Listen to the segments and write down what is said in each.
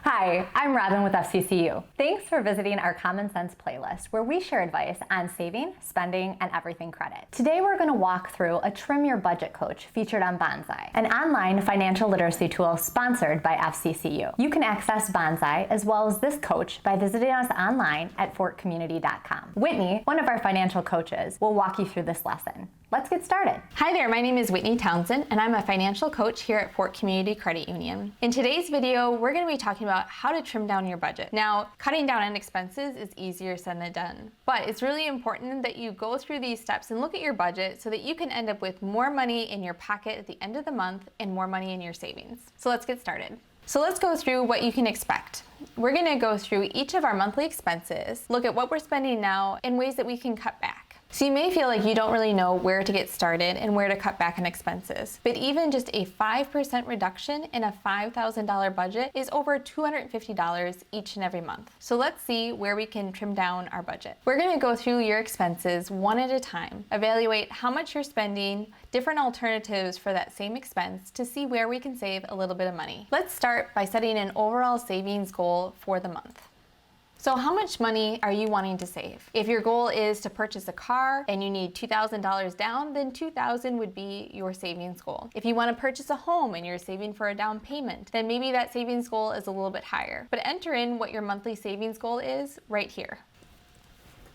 Hi, I'm Robin with FCCU. Thanks for visiting our Common Sense playlist where we share advice on saving, spending, and everything credit. Today we're going to walk through a Trim Your Budget Coach featured on Bonsai, an online financial literacy tool sponsored by FCCU. You can access Bonsai as well as this coach by visiting us online at fortcommunity.com. Whitney, one of our financial coaches, will walk you through this lesson. Let's get started. Hi there, my name is Whitney Townsend and I'm a financial coach here at Fort Community Credit Union. In today's video, we're going to be talking about how to trim down your budget. Now, cutting down on expenses is easier said than done, but it's really important that you go through these steps and look at your budget so that you can end up with more money in your pocket at the end of the month and more money in your savings. So let's get started. So let's go through what you can expect. We're going to go through each of our monthly expenses, look at what we're spending now and ways that we can cut back. So you may feel like you don't really know where to get started and where to cut back on expenses, but even just a 5% reduction in a $5,000 budget is over $250 each and every month. So let's see where we can trim down our budget. We're going to go through your expenses one at a time, evaluate how much you're spending, different alternatives for that same expense to see where we can save a little bit of money. Let's start by setting an overall savings goal for the month. So how much money are you wanting to save? If your goal is to purchase a car and you need $2,000 down, then $2,000 would be your savings goal. If you want to purchase a home and you're saving for a down payment, then maybe that savings goal is a little bit higher. But enter in what your monthly savings goal is right here.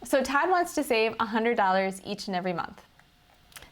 So Todd wants to save $100 each and every month.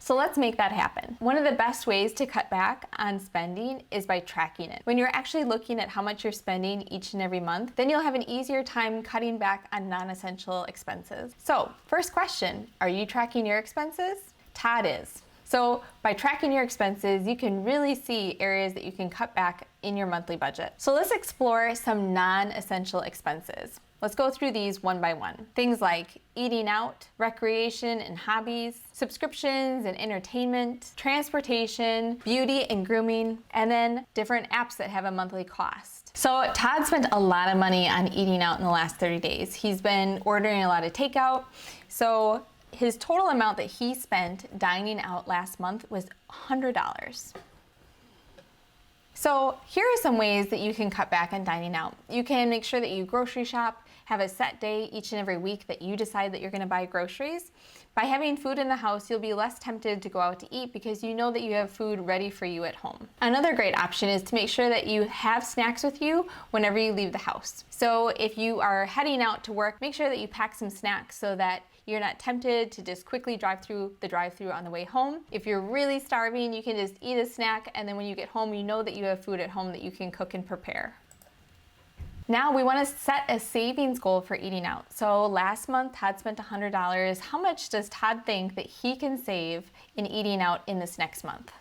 So let's make that happen. One of the best ways to cut back on spending is by tracking it. When you're actually looking at how much you're spending each and every month, then you'll have an easier time cutting back on non-essential expenses. So first question, are you tracking your expenses? Todd is. So by tracking your expenses, you can really see areas that you can cut back in your monthly budget. So let's explore some non-essential expenses. Let's go through these one by one. Things like eating out, recreation and hobbies, subscriptions and entertainment, transportation, beauty and grooming, and then different apps that have a monthly cost. So Todd spent a lot of money on eating out in the last 30 days. He's been ordering a lot of takeout. So his total amount that he spent dining out last month was $100. So here are some ways that you can cut back on dining out. You can make sure that you grocery shop, have a set day each and every week that you decide that you're going to buy groceries. By having food in the house, you'll be less tempted to go out to eat because you know that you have food ready for you at home. Another great option is to make sure that you have snacks with you whenever you leave the house. So if you are heading out to work, make sure that you pack some snacks so that you're not tempted to just quickly drive through the drive-thru on the way home. If you're really starving, you can just eat a snack, and then when you get home, you know that you have food at home that you can cook and prepare. Now we want to set a savings goal for eating out. So last month, Todd spent $100. How much does Todd think that he can save in eating out in this next month?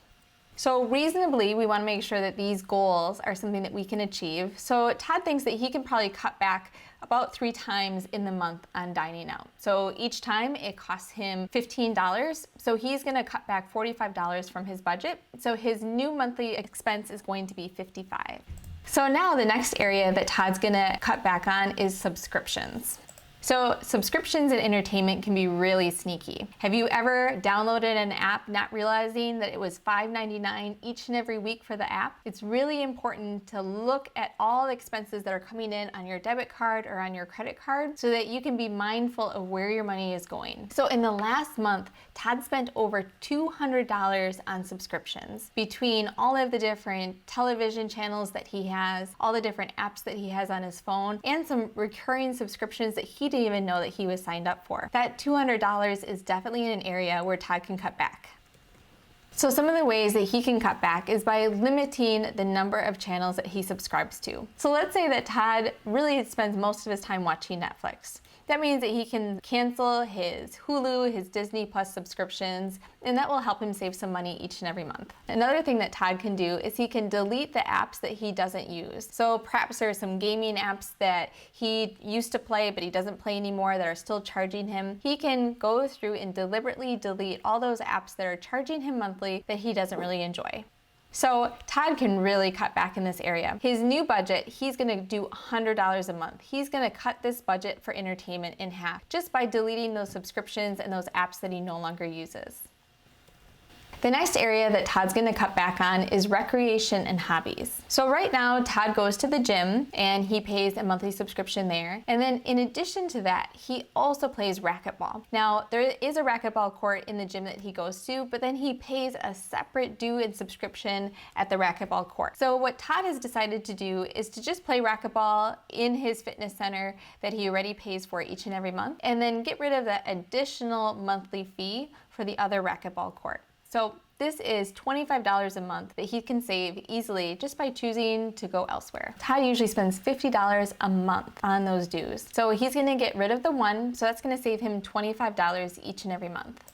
So reasonably, we want to make sure that these goals are something that we can achieve. So Todd thinks that he can probably cut back about 3 times in the month on dining out. So each time it costs him $15. So he's going to cut back $45 from his budget. So his new monthly expense is going to be $55. So now the next area that Todd's going to cut back on is subscriptions. So subscriptions and entertainment can be really sneaky. Have you ever downloaded an app not realizing that it was $5.99 each and every week for the app? It's really important to look at all the expenses that are coming in on your debit card or on your credit card so that you can be mindful of where your money is going. So in the last month, Todd spent over $200 on subscriptions between all of the different television channels that he has, all the different apps that he has on his phone, and some recurring subscriptions that he didn't even know that he was signed up for. That $200 is definitely in an area where Todd can cut back. So some of the ways that he can cut back is by limiting the number of channels that he subscribes to. So let's say that Todd really spends most of his time watching Netflix. That means that he can cancel his Hulu, his Disney Plus subscriptions, and that will help him save some money each and every month. Another thing that Todd can do is he can delete the apps that he doesn't use. So perhaps there are some gaming apps that he used to play but he doesn't play anymore that are still charging him. He can go through and deliberately delete all those apps that are charging him monthly that he doesn't really enjoy. So Todd can really cut back in this area. His new budget, he's gonna do $100 a month. He's gonna cut this budget for entertainment in half just by deleting those subscriptions and those apps that he no longer uses. The next area that Todd's gonna cut back on is recreation and hobbies. So right now, Todd goes to the gym and he pays a monthly subscription there. And then in addition to that, he also plays racquetball. Now, there is a racquetball court in the gym that he goes to, but then he pays a separate due and subscription at the racquetball court. So what Todd has decided to do is to just play racquetball in his fitness center that he already pays for each and every month, and then get rid of that additional monthly fee for the other racquetball court. So this is $25 a month that he can save easily just by choosing to go elsewhere. Todd usually spends $50 a month on those dues. So he's gonna get rid of the one, so that's gonna save him $25 each and every month.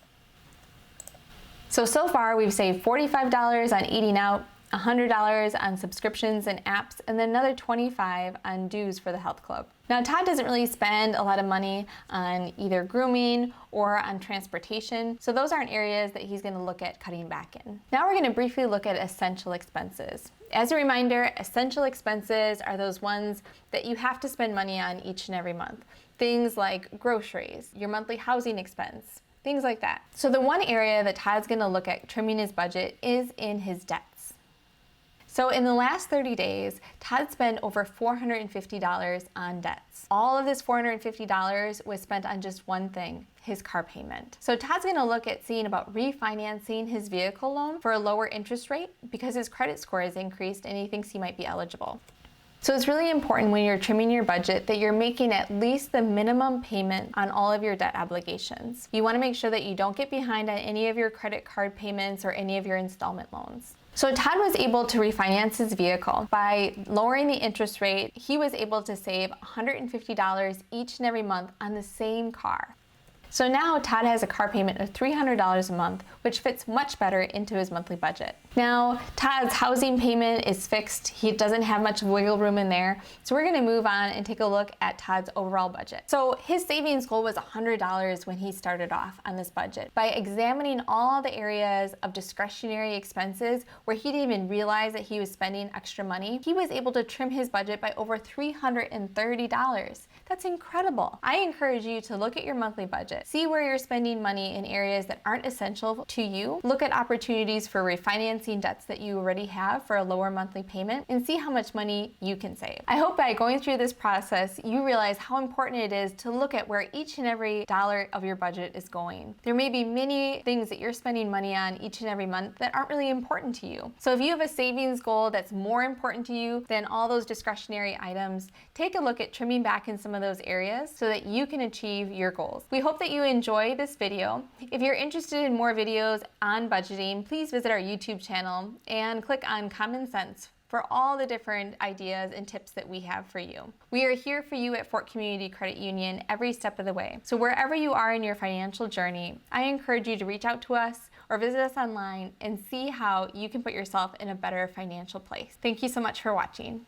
So far we've saved $45 on eating out, $100 on subscriptions and apps, and then another $25 on dues for the health club. Now, Todd doesn't really spend a lot of money on either grooming or on transportation, so those aren't areas that he's gonna look at cutting back in. Now we're gonna briefly look at essential expenses. As a reminder, essential expenses are those ones that you have to spend money on each and every month. Things like groceries, your monthly housing expense, things like that. So the one area that Todd's gonna look at trimming his budget is in his debts. So in the last 30 days, Todd spent over $450 on debts. All of this $450 was spent on just one thing, his car payment. So Todd's gonna look at seeing about refinancing his vehicle loan for a lower interest rate because his credit score has increased and he thinks he might be eligible. So it's really important when you're trimming your budget that you're making at least the minimum payment on all of your debt obligations. You wanna make sure that you don't get behind on any of your credit card payments or any of your installment loans. So Todd was able to refinance his vehicle. By lowering the interest rate, he was able to save $150 each and every month on the same car. So now Todd has a car payment of $300 a month, which fits much better into his monthly budget. Now, Todd's housing payment is fixed. He doesn't have much wiggle room in there. So we're gonna move on and take a look at Todd's overall budget. So his savings goal was $100 when he started off on this budget. By examining all the areas of discretionary expenses where he didn't even realize that he was spending extra money, he was able to trim his budget by over $330. That's incredible. I encourage you to look at your monthly budget. See where you're spending money in areas that aren't essential to you. Look at opportunities for refinancing debts that you already have for a lower monthly payment and see how much money you can save. I hope by going through this process, you realize how important it is to look at where each and every dollar of your budget is going. There may be many things that you're spending money on each and every month that aren't really important to you. So if you have a savings goal that's more important to you than all those discretionary items, take a look at trimming back in some of those areas so that you can achieve your goals. We hope that you enjoy this video. If you're interested in more videos on budgeting, please visit our YouTube channel and click on Common Sense for all the different ideas and tips that we have for you. We are here for you at Fort Community Credit Union every step of the way. So wherever you are in your financial journey, I encourage you to reach out to us or visit us online and see how you can put yourself in a better financial place. Thank you so much for watching.